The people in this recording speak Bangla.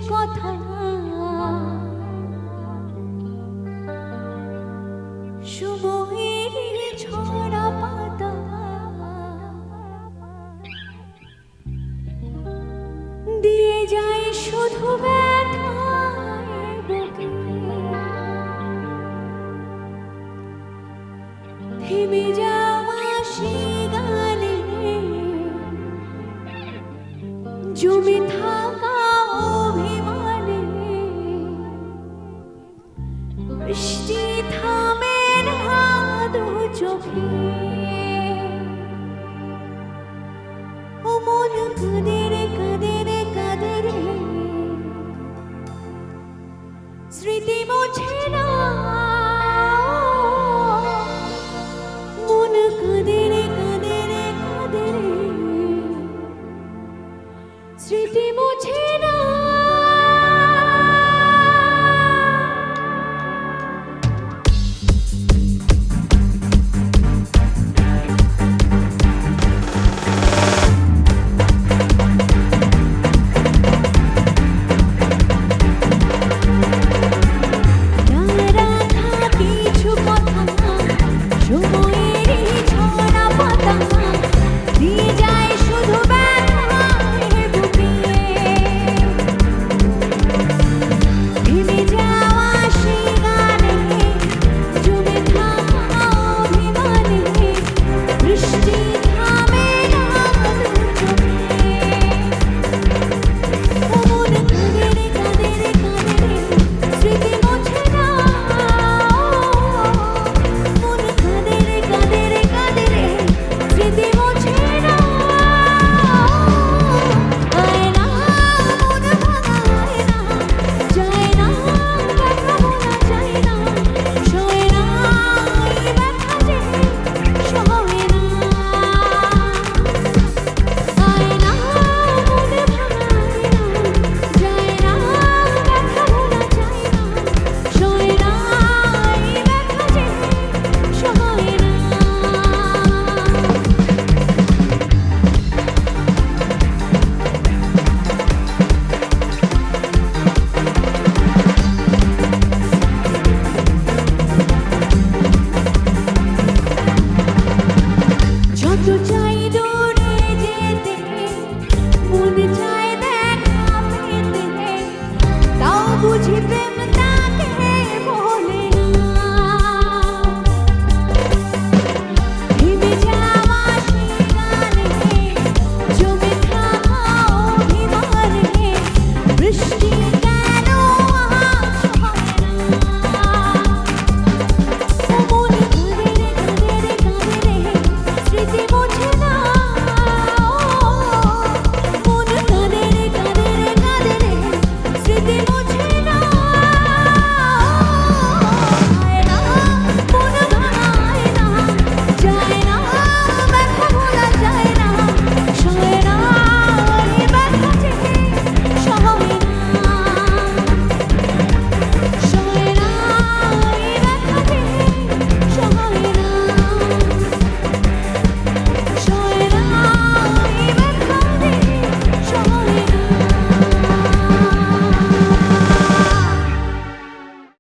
কথা সময়ের ছড়া পাতা দিয়ে যায় শুধু ব্যথায় বুকে থেমে যাওয়া সে গানে জমে থাকা অভিমানে বৃষ্টি থামে না দু চোখে ও মন কাঁদে রে কাঁদে রে কাঁদে রে স্মৃতি মোছে না মন কাঁদে রে কাঁদে রে কাঁদে রে স্মৃতি মোছে